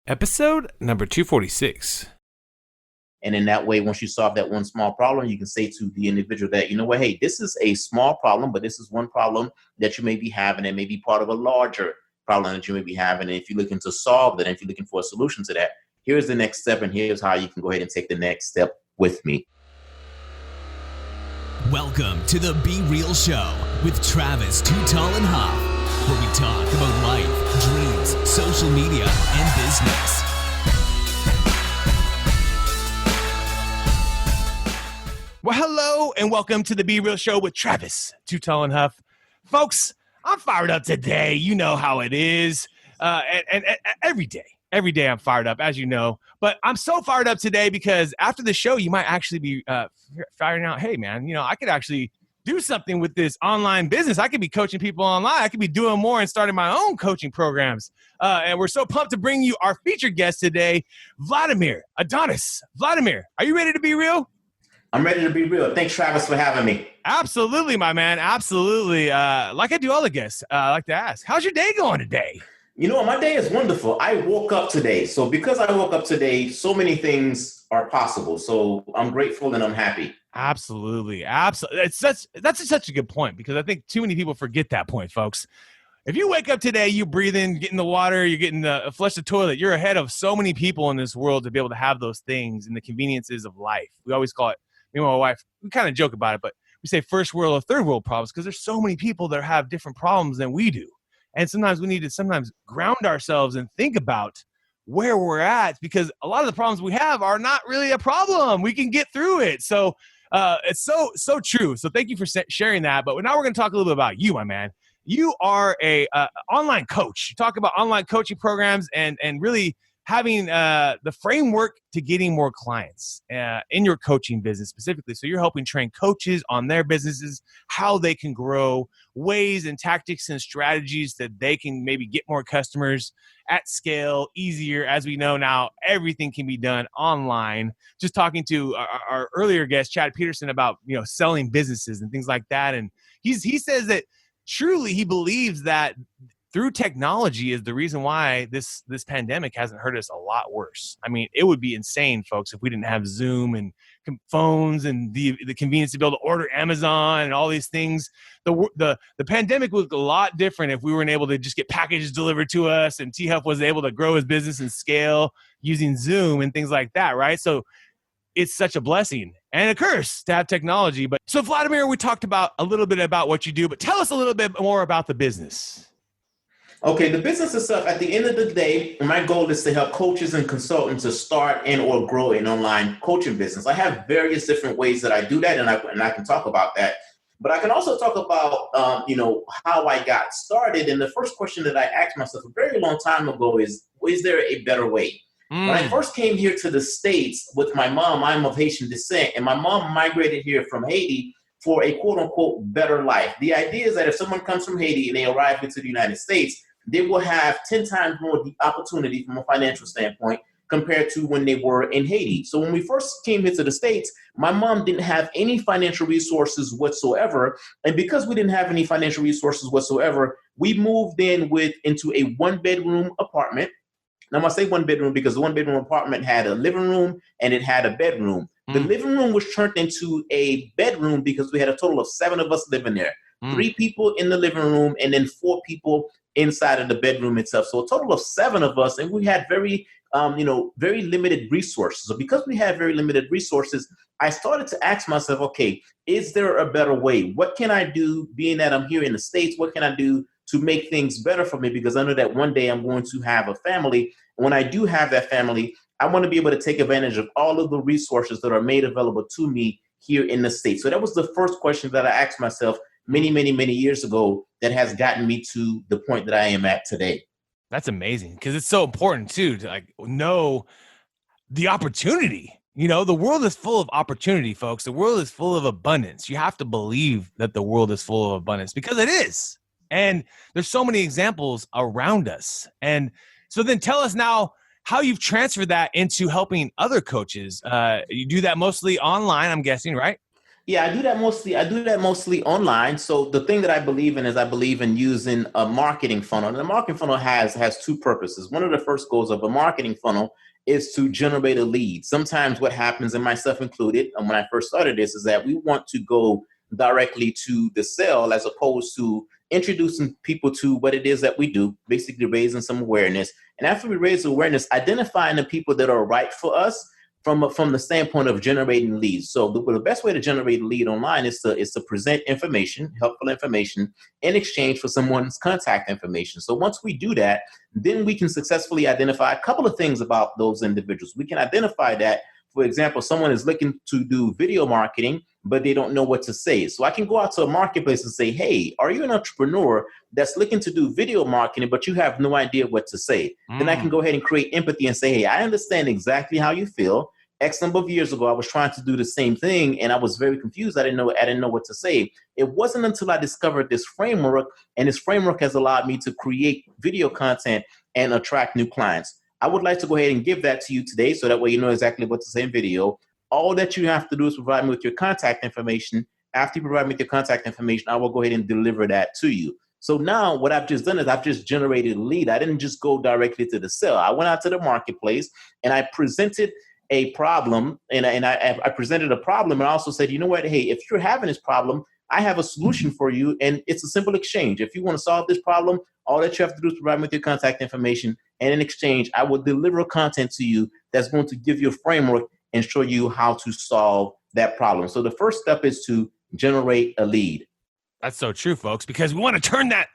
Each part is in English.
Episode number 246. And in that way, once you solve that one small problem, you can say to the individual that, you know what, hey, this is a small problem, but this is one problem that you may be having and may be part of a larger problem that you may be having. And if you're looking to solve that, and if you're looking for a solution to that, here's the next step, and here's how you can go ahead and take the next step with me. Welcome to the Be Real Show with Travis Too Tall and Huff, where we talk about life, dreams, social media, and business. Well, hello, and welcome to the Be Real Show with Travis Too Tall and Huff. Folks, I'm fired up today. You know how it is. And every day I'm fired up, as you know. But I'm so fired up today because after the show, you might actually be firing out, hey, man, you know, I could actually do something with this online business. I could be coaching people online. I could be doing more and starting my own coaching programs. And we're so pumped to bring you our featured guest today, Vladimir Adonis. Vladimir, are you ready to be real? I'm ready to be real. Thanks, Travis, for having me. Absolutely, my man. Absolutely. Like I do all the guests, I like to ask, how's your day going today? You know what? My day is wonderful. I woke up today. So because I woke up today, so many things are possible. So I'm grateful and I'm happy. Absolutely. Absolutely. That's such a good point because I think too many people forget that point, folks. If you wake up today, you breathe in, get in the water, you're getting flush the toilet, you're ahead of so many people in this world to be able to have those things and the conveniences of life. We always call it, me and my wife, we kind of joke about it, but we say first world or third world problems because there's so many people that have different problems than we do. And sometimes we need to ground ourselves and think about where we're at because a lot of the problems we have are not really a problem. We can get through it. So it's so true. So thank you for sharing that. But now we're going to talk a little bit about you, my man. You are a online coach. You talk about online coaching programs and really having the framework to getting more clients in your coaching business specifically. So you're helping train coaches on their businesses, how they can grow, ways and tactics and strategies that they can maybe get more customers at scale, easier. As we know now, everything can be done online. Just talking to our earlier guest, Chad Peterson, about selling businesses and things like that. And he says that truly he believes that through technology is the reason why this pandemic hasn't hurt us a lot worse. I mean, it would be insane, folks, if we didn't have Zoom and phones and the convenience to be able to order Amazon and all these things. The pandemic was a lot different if we weren't able to just get packages delivered to us and T-Huff was able to grow his business and scale using Zoom and things like that, right? So it's such a blessing and a curse to have technology. But so Vladimir, we talked about a little bit about what you do, but tell us a little bit more about the business. Okay, the business itself, at the end of the day, my goal is to help coaches and consultants to start and or grow an online coaching business. I have various different ways that I do that, and I can talk about that. But I can also talk about, how I got started. And the first question that I asked myself a very long time ago is there a better way? When I first came here to the States with my mom, I'm of Haitian descent, and my mom migrated here from Haiti for a quote-unquote better life. The idea is that if someone comes from Haiti and they arrive into the United States, they will have 10 times more the opportunity from a financial standpoint compared to when they were in Haiti. So when we first came here to the States, my mom didn't have any financial resources whatsoever. And because we didn't have any financial resources whatsoever, we moved into a one-bedroom apartment. Now, I'm going to say one bedroom because the one-bedroom apartment had a living room and it had a bedroom. The living room was turned into a bedroom because we had a total of 7 of us living there. 3 people in the living room and then 4 people inside of the bedroom itself. So a total of 7 of us, and we had very limited resources. So because we had very limited resources, I started to ask myself, okay, is there a better way? What can I do being that I'm here in the States? What can I do to make things better for me? Because I know that one day I'm going to have a family. When I do have that family, I want to be able to take advantage of all of the resources that are made available to me here in the States. So that was the first question that I asked myself many, many, many years ago that has gotten me to the point that I am at today. That's amazing because it's so important too to know the opportunity. The world is full of opportunity, folks. The world is full of abundance. You have to believe that the world is full of abundance because it is. And there's so many examples around us. And so then tell us now how you've transferred that into helping other coaches. You do that mostly online, I'm guessing, right? Yeah, I do that mostly online. So the thing that I believe in is I believe in using a marketing funnel. And the marketing funnel has two purposes. One of the first goals of a marketing funnel is to generate a lead. Sometimes what happens, and myself included, and when I first started this, is that we want to go directly to the sale as opposed to introducing people to what it is that we do, basically raising some awareness. And after we raise awareness, identifying the people that are right for us from the standpoint of generating leads. So the best way to generate a lead online is to present information, helpful information, in exchange for someone's contact information. So once we do that, then we can successfully identify a couple of things about those individuals. We can identify that, for example, someone is looking to do video marketing, but they don't know what to say. So I can go out to a marketplace and say, hey, are you an entrepreneur that's looking to do video marketing, but you have no idea what to say? Then I can go ahead and create empathy and say, hey, I understand exactly how you feel. X number of years ago, I was trying to do the same thing and I was very confused. I didn't know what to say. It wasn't until I discovered this framework, and this framework has allowed me to create video content and attract new clients. I would like to go ahead and give that to you today so that way you know exactly what to say in video. All that you have to do is provide me with your contact information. After you provide me with your contact information, I will go ahead and deliver that to you. So now what I've just done is I've just generated a lead. I didn't just go directly to the sale. I went out to the marketplace and I presented a problem, and I presented a problem, and I also said, you know what, hey, if you're having this problem, I have a solution for you, and it's a simple exchange. If you want to solve this problem, all that you have to do is provide me with your contact information, and in exchange, I will deliver content to you that's going to give you a framework and show you how to solve that problem. So the first step is to generate a lead. That's so true, folks, because we want to turn the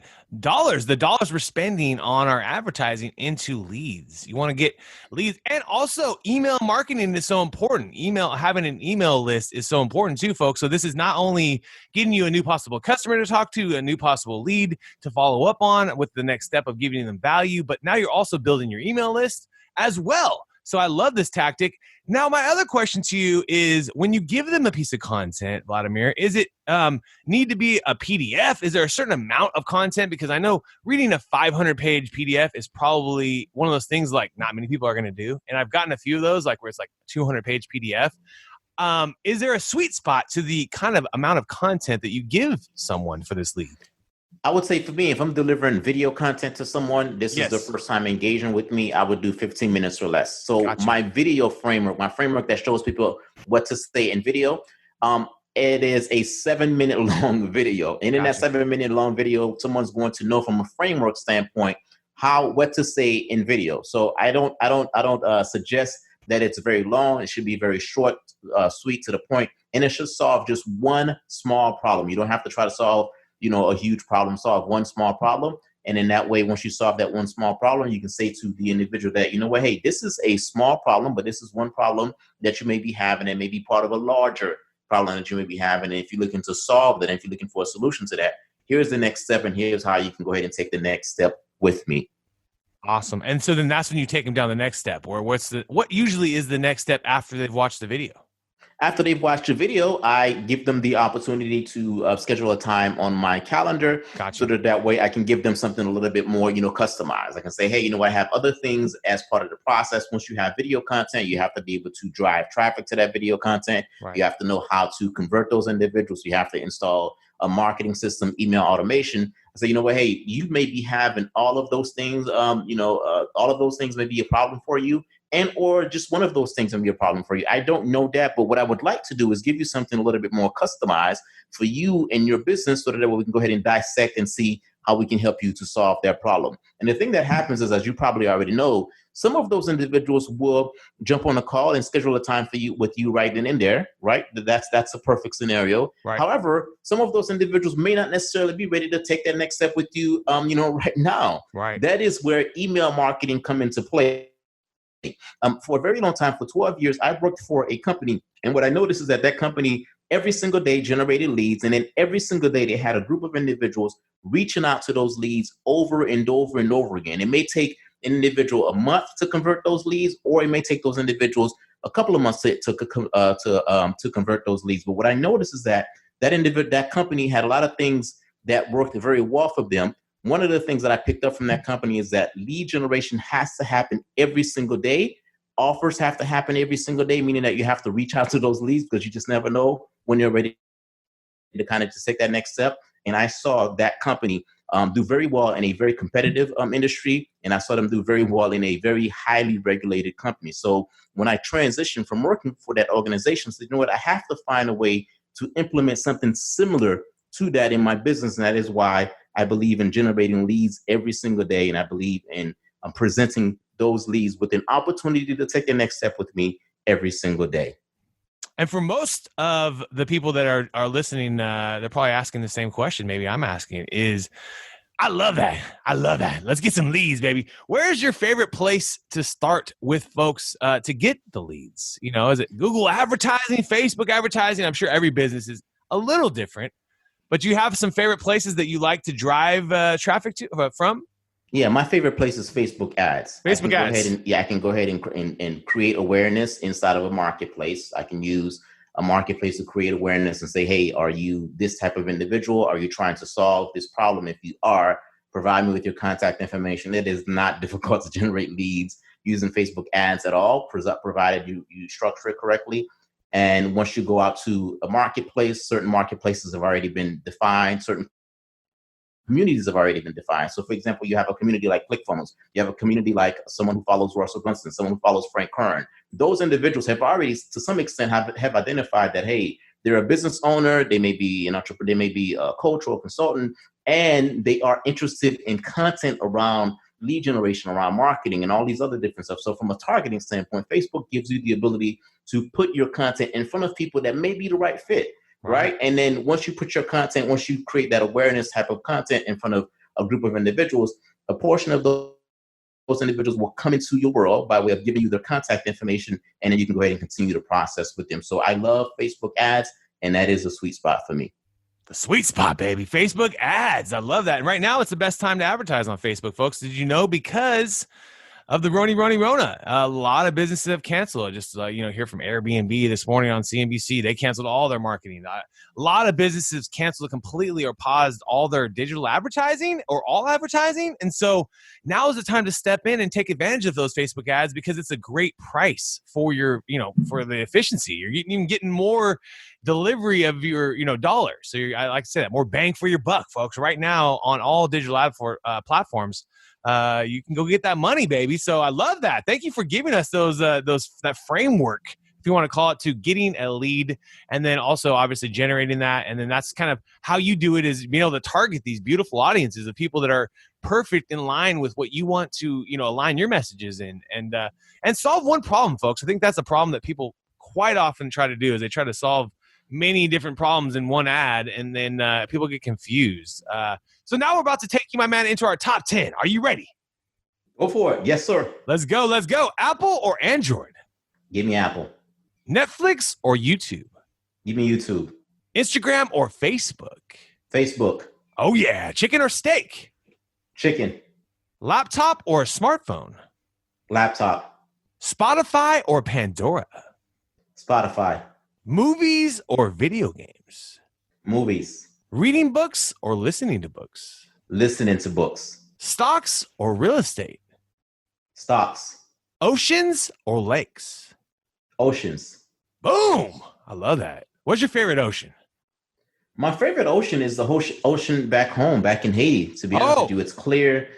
dollars we're spending on our advertising into leads. You want to get leads, and also email marketing is so important. Having an email list is so important too, folks. So this is not only getting you a new possible customer to talk to, a new possible lead to follow up on with the next step of giving them value, but now you're also building your email list as well. So I love this tactic. Now, my other question to you is, when you give them a piece of content, Vladimir, is it need to be a PDF? Is there a certain amount of content? Because I know reading a 500-page PDF is probably one of those things like not many people are going to do. And I've gotten a few of those, like where it's like 200-page PDF. Is there a sweet spot to the kind of amount of content that you give someone for this lead? I would say for me, if I'm delivering video content to someone, this is the first time engaging with me, I would do 15 minutes or less. So my video framework, my framework that shows people what to say in video, it is a 7-minute long video. And in that 7-minute long video, someone's going to know from a framework standpoint what to say in video. So I don't suggest that it's very long. It should be very short, sweet, to the point, and it should solve just one small problem. You don't have to try to solve a huge problem. Solve one small problem. And in that way, once you solve that one small problem, you can say to the individual that, you know what, hey, this is a small problem, but this is one problem that you may be having and may be part of a larger problem that you may be having. And if you're looking to solve that, and if you're looking for a solution to that, here's the next step. And here's how you can go ahead and take the next step with me. Awesome. And so then that's when you take them down the next step, or what usually is the next step after they've watched the video? After they've watched the video, I give them the opportunity to schedule a time on my calendar. So that way I can give them something a little bit more, customized. I can say, hey, I have other things as part of the process. Once you have video content, you have to be able to drive traffic to that video content. Right. You have to know how to convert those individuals. You have to install a marketing system, email automation. I say, hey, you may be having all of those things. All of those things may be a problem for you. Or just one of those things may be a problem for you. I don't know that, but what I would like to do is give you something a little bit more customized for you and your business, so that we can go ahead and dissect and see how we can help you to solve that problem. And the thing that happens is, as you probably already know, some of those individuals will jump on a call and schedule a time with you right then and there, right? That's a perfect scenario. Right. However, some of those individuals may not necessarily be ready to take that next step with you, right now. Right. That is where email marketing come into play. For a very long time, for 12 years, I worked for a company. And what I noticed is that company every single day generated leads. And then every single day they had a group of individuals reaching out to those leads over and over and over again. It may take an individual a month to convert those leads, or it may take those individuals a couple of months to convert those leads. But what I noticed is that company had a lot of things that worked very well for them. One of the things that I picked up from that company is that lead generation has to happen every single day. Offers have to happen every single day, meaning that you have to reach out to those leads, because you just never know when you're ready to kind of just take that next step. And I saw that company do very well in a very competitive industry. And I saw them do very well in a very highly regulated company. So when I transitioned from working for that organization, I said, you know what, I have to find a way to implement something similar to that in my business. And that is why I believe in generating leads every single day. And I believe in presenting those leads with an opportunity to take the next step with me every single day. And for most of the people that are listening, they're probably asking the same question. Maybe I'm asking is, I love that. I love that. Let's get some leads, baby. Where's your favorite place to start with folks to get the leads? You know, is it Google advertising, Facebook advertising? I'm sure every business is a little different, but you have some favorite places that you like to drive traffic to from? Yeah, my favorite place is Facebook ads. Facebook ads. I can go ahead and create awareness inside of a marketplace. I can use a marketplace to create awareness and say, hey, are you this type of individual? Are you trying to solve this problem? If you are, provide me with your contact information. It is not difficult to generate leads using Facebook ads at all, provided you structure it correctly. And once you go out to a marketplace, certain marketplaces have already been defined, certain communities have already been defined. So, for example, you have a community like ClickFunnels. You have a community like someone who follows Russell Brunson, someone who follows Frank Kern. Those individuals have already, to some extent, have identified that, hey, they're a business owner, they may be an entrepreneur, they may be a coach or a consultant, and they are interested in content around lead generation, around marketing, and all these other different stuff. So from a targeting standpoint, Facebook gives you the ability to put your content in front of people that may be the right fit. Right. And then once you put your content, once you create that awareness type of content in front of a group of individuals, a portion of those individuals will come into your world by way of giving you their contact information. And then you can go ahead and continue the process with them. So I love Facebook ads, and that is a sweet spot for me. The sweet spot, baby. Facebook ads. I love that. And right now it's the best time to advertise on Facebook, folks. Did you know? Because of the Rona. A lot of businesses have canceled. Just hear from Airbnb this morning on CNBC. They canceled all their marketing. A lot of businesses canceled completely or paused all their digital advertising or all advertising. And so now is the time to step in and take advantage of those Facebook ads because it's a great price for your, for the efficiency. You're even getting more delivery of your, dollars. So I like to say that, more bang for your buck, folks. Right now on all digital ad platforms, you can go get that money, baby. So I love that. Thank you for giving us that framework, if you want to call it, to getting a lead, and then also obviously generating that. And then that's kind of how you do it, is being able to target these beautiful audiences of people that are perfect in line with what you want to, align your messages in, and solve one problem, folks. I think that's a problem that people quite often try to do, is they try to solve many different problems in one ad, and then people get confused. So now we're about to take you, my man, into our top 10. Are you ready? Go for it. Yes, sir. Let's go. Apple or Android? Give me Apple. Netflix or YouTube? Give me YouTube. Instagram or Facebook? Facebook. Oh, yeah. Chicken or steak? Chicken. Laptop or smartphone? Laptop. Spotify or Pandora? Spotify. Movies or video games? Movies. Reading books or listening to books? Listening to books. Stocks or real estate? Stocks. Oceans or lakes? Oceans. Boom! I love that. What's your favorite ocean? My favorite ocean is the ocean back home, back in Haiti, to be honest with you. It's clear.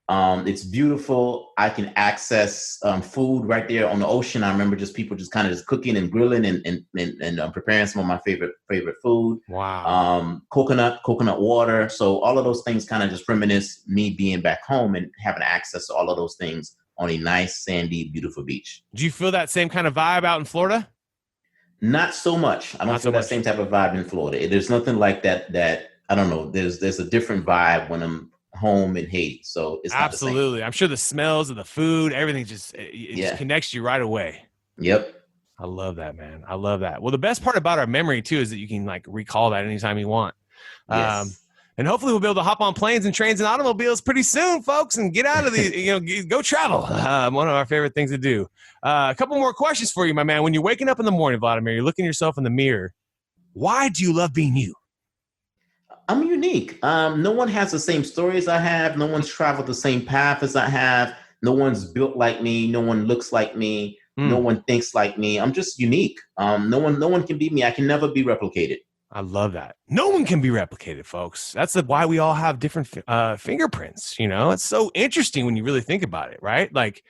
It's beautiful. I can access food right there on the ocean. I remember people kind of cooking and grilling and preparing some of my favorite food. Wow. Coconut water. So all of those things kind of just reminisce me being back home and having access to all of those things on a nice, sandy, beautiful beach. Do you feel that same kind of vibe out in Florida? Not so much. I don't feel that same type of vibe in Florida. There's nothing like that. I don't know. There's a different vibe when I'm home in Haiti. So it's absolutely. I'm sure the smells of the food, everything just connects you right away. Yep. I love that, man. I love that. Well, the best part about our memory too is that you can recall that anytime you want. Yes. And hopefully we'll be able to hop on planes and trains and automobiles pretty soon, folks, and get out of the, go travel. One of our favorite things to do. A couple more questions for you, my man. When you're waking up in the morning, Vladimir, you're looking at yourself in the mirror. Why do you love being you? I'm unique. No one has the same stories I have. No one's traveled the same path as I have. No one's built like me. No one looks like me. No one thinks like me. I'm just unique. No one can be me. I can never be replicated. I love that. No one can be replicated, folks. That's why we all have different fingerprints. You know, it's so interesting when you really think about it, right? Like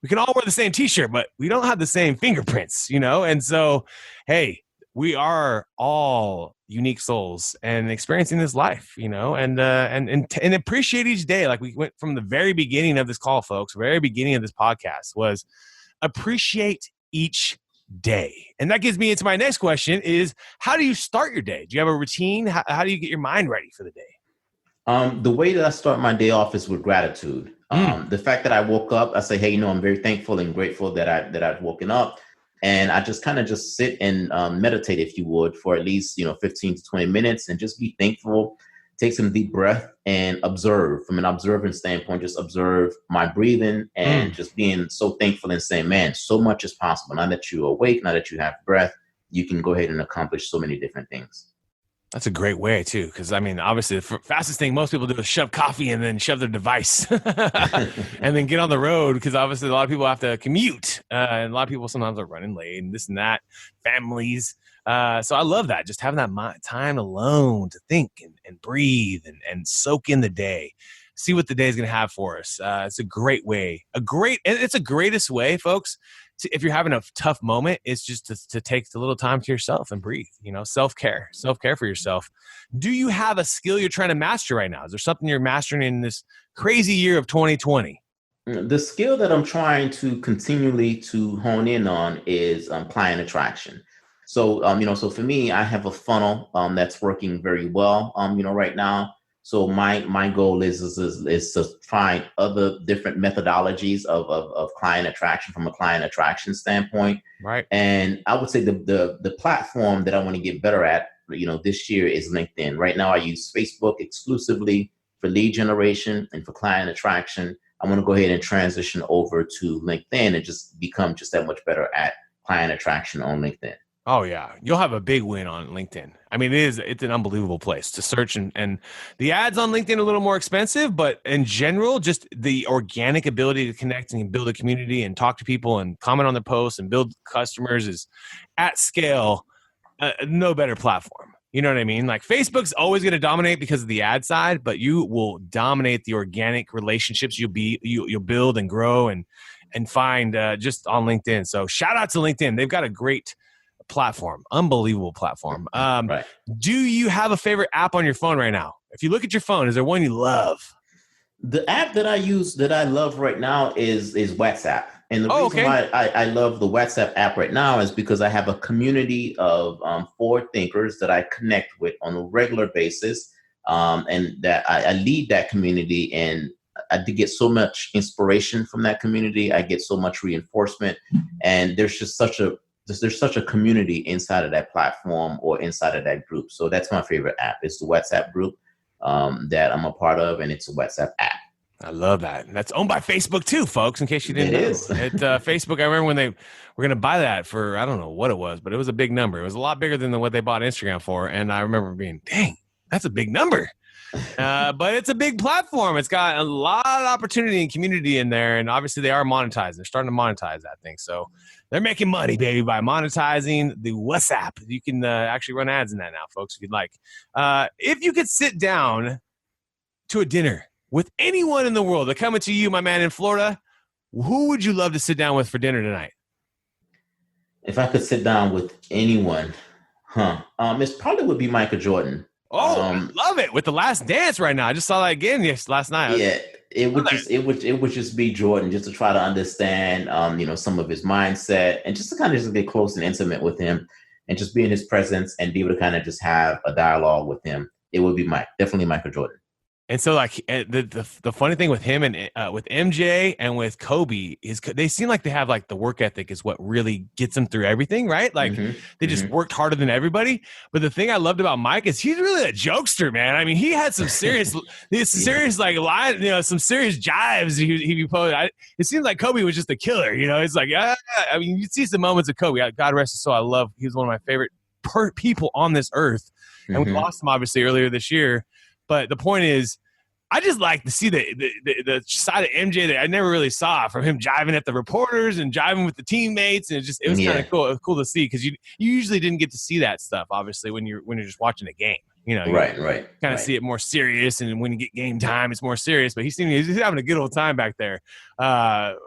we can all wear the same t-shirt, but we don't have the same fingerprints, you know? And so, hey, we are all unique souls and experiencing this life, you know, and appreciate each day. Like we went from the very beginning of this call, folks, very beginning of this podcast was appreciate each day. And that gets me into my next question is, how do you start your day? Do you have a routine? How do you get your mind ready for the day? The way that I start my day off is with gratitude. The fact that I woke up, I say, hey, you know, I'm very thankful and grateful that I've woken up. And I just kind of just sit and meditate, if you would, for at least, 15 to 20 minutes and just be thankful. Take some deep breath and observe from an observant standpoint, just observe my breathing and just being so thankful and saying, man, so much is possible. Now that you're awake, now that you have breath, you can go ahead and accomplish so many different things. That's a great way too. Cause I mean, obviously the fastest thing most people do is shove coffee and then shove their device and then get on the road. Cause obviously a lot of people have to commute and a lot of people sometimes are running late and this and that, families. So I love that. Just having that time alone to think and breathe and soak in the day, see what the day is going to have for us. It's a great way, it's a greatest way, folks. If you're having a tough moment, it's just to take a little time to yourself and breathe, self-care for yourself. Do you have a skill you're trying to master right now? Is there something you're mastering in this crazy year of 2020? The skill that I'm trying to continually to hone in on is client attraction. So, so for me, I have a funnel that's working very well, right now. So my goal is to find other different methodologies of client attraction from a client attraction standpoint. Right. And I would say the platform that I want to get better at, this year is LinkedIn. Right now, I use Facebook exclusively for lead generation and for client attraction. I want to go ahead and transition over to LinkedIn and just become just that much better at client attraction on LinkedIn. Oh yeah. You'll have a big win on LinkedIn. I mean, it's an unbelievable place to search and the ads on LinkedIn are a little more expensive, but in general, just the organic ability to connect and build a community and talk to people and comment on their posts and build customers is at scale, no better platform. You know what I mean? Like Facebook's always going to dominate because of the ad side, but you will dominate the organic relationships you'll build and grow and find just on LinkedIn. So shout out to LinkedIn. They've got a great platform, unbelievable platform. Right. Do you have a favorite app on your phone right now? If you look at your phone, is there one you love? The app that I use that I love right now is WhatsApp. And the reason why I love the WhatsApp app right now is because I have a community of forward thinkers that I connect with on a regular basis. And that I lead that community, and I did get so much inspiration from that community. I get so much reinforcement, and there's such a community inside of that platform or inside of that group. So that's my favorite app. It's the WhatsApp group that I'm a part of, and it's a WhatsApp app. I love that. That's owned by Facebook too, folks, in case you didn't know. It is. At Facebook, I remember when they were going to buy that for, I don't know what it was, but it was a big number. It was a lot bigger than what they bought Instagram for. And I remember being, dang, that's a big number. But it's a big platform. It's got a lot of opportunity and community in there. And obviously they are monetized. They're starting to monetize that thing. So they're making money, baby, by monetizing the WhatsApp. You can actually run ads in that now, folks, if you'd like. If you could sit down to a dinner with anyone in the world, they're coming to you, my man in Florida, who would you love to sit down with for dinner tonight? If I could sit down with anyone, it probably would be Michael Jordan. Oh, I love it. With The Last Dance right now. I just saw that again last night. Yeah, it would just be Jordan, just to try to understand, some of his mindset, and just to kind of just get close and intimate with him, and just be in his presence and be able to kind of just have a dialogue with him. It would be definitely Michael Jordan. And so, like, the funny thing with him and with MJ and with Kobe is they seem like they have, like, the work ethic is what really gets them through everything, right? Like, they just worked harder than everybody. But the thing I loved about Mike is he's really a jokester, man. I mean, he had some serious, like, line, some serious jives he posted. It seems like Kobe was just a killer, It's like, I mean, you see some moments of Kobe. God rest his soul. He was one of my favorite people on this earth. And we lost him, obviously, earlier this year. But the point is, I just like to see the side of MJ that I never really saw, from him jiving at the reporters and jiving with the teammates, and it was kind of cool to see, because you usually didn't get to see that stuff, obviously, when you're just watching a game. You kind of see it more serious, and when you get game time, it's more serious. But he's having a good old time back there.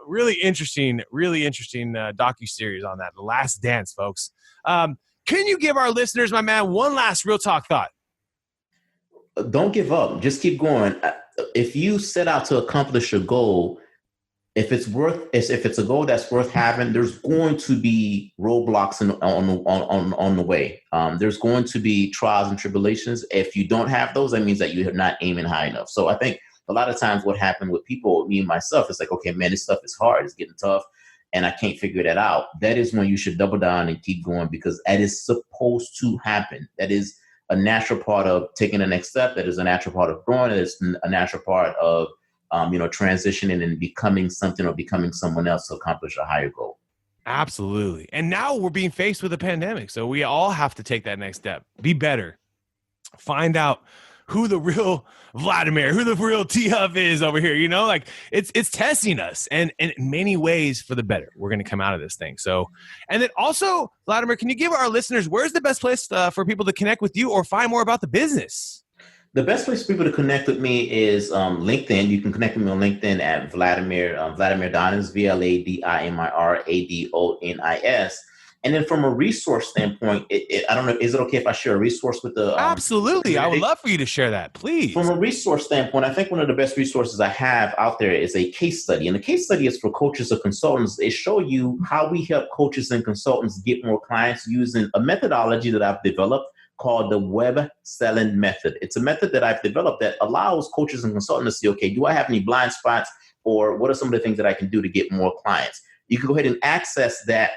Really interesting docu-series on that, The Last Dance, folks. Can you give our listeners, my man, one last real talk thought? Don't give up. Just keep going. If you set out to accomplish a goal, if it's a goal that's worth having, there's going to be roadblocks on the way. There's going to be trials and tribulations. If you don't have those, that means that you're not aiming high enough. So I think a lot of times what happened with people, me and myself, is like, okay, man, this stuff is hard. It's getting tough, and I can't figure that out. That is when you should double down and keep going, because that is supposed to happen. That is a natural part of taking the next step. That is a natural part of growing. That is a natural part of transitioning and becoming something or becoming someone else to accomplish a higher goal. Absolutely. And now we're being faced with a pandemic. So we all have to take that next step. Be better. Find out who the real Vladimir, who the real T-Huff is over here. It's testing us, and in many ways for the better. We're going to come out of this thing. So, and then also, Vladimir, can you give our listeners, where's the best place for people to connect with you or find more about the business? The best place for people to connect with me is LinkedIn. You can connect with me on LinkedIn at Vladimir Adonis, Vladimir Adonis. And then from a resource standpoint, I don't know, is it okay if I share a resource with the Absolutely. I would love for you to share that, please. From a resource standpoint, I think one of the best resources I have out there is a case study. And the case study is for coaches or consultants. They show you how we help coaches and consultants get more clients using a methodology that I've developed called the web selling method. It's a method that I've developed that allows coaches and consultants to see, okay, do I have any blind spots, or what are some of the things that I can do to get more clients? You can go ahead and access that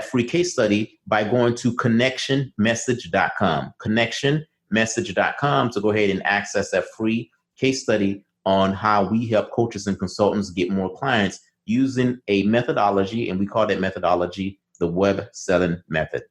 free case study by going to connectionmessage.com, connectionmessage.com, to go ahead and access that free case study on how we help coaches and consultants get more clients using a methodology, and we call that methodology the web selling method.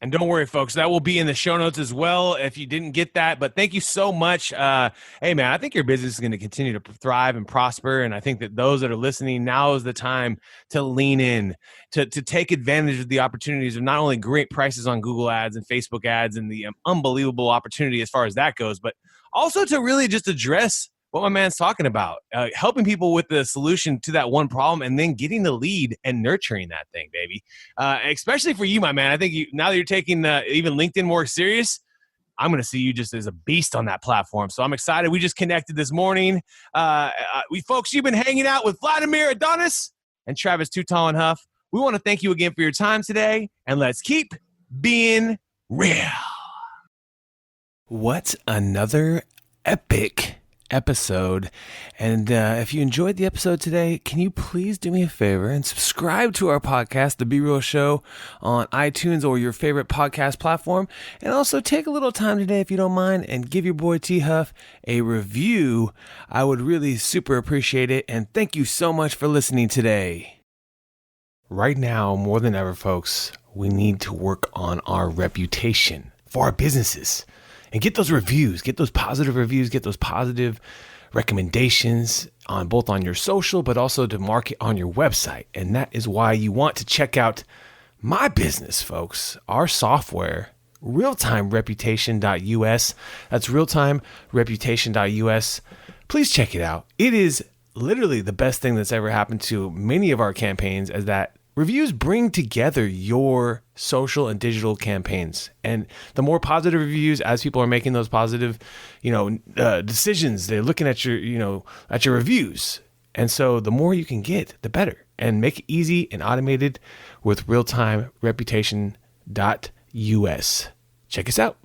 And don't worry, folks, that will be in the show notes as well if you didn't get that. But thank you so much. Hey, man, I think your business is going to continue to thrive and prosper. And I think that those that are listening, now is the time to lean in, to take advantage of the opportunities of not only great prices on Google ads and Facebook ads and the unbelievable opportunity as far as that goes, but also to really just address what my man's talking about, helping people with the solution to that one problem, and then getting the lead and nurturing that thing, baby. Especially for you, my man. I think now that you're taking even LinkedIn more serious, I'm going to see you just as a beast on that platform. So I'm excited. We just connected this morning. Folks, you've been hanging out with Vladimir Adonis and Travis Too Tall and Huff. We want to thank you again for your time today, and let's keep being real. What another epic episode. And if you enjoyed the episode today, can you please do me a favor and subscribe to our podcast, The Be Real Show, on iTunes or your favorite podcast platform, and also take a little time today, if you don't mind, and give your boy T-Huff a review. I would really super appreciate it, and thank you so much for listening today. Right now, more than ever, folks, we need to work on our reputation for our businesses. And get those reviews, get those positive reviews, get those positive recommendations on both on your social, but also to market on your website. And that is why you want to check out my business, folks, our software, realtimereputation.us. That's realtimereputation.us. Please check it out. It is literally the best thing that's ever happened to many of our campaigns, as that reviews bring together your social and digital campaigns. And the more positive reviews, as people are making those positive, decisions, they're looking at your, at your reviews. And so the more you can get, the better. And make it easy and automated with realtimereputation.us. Check us out.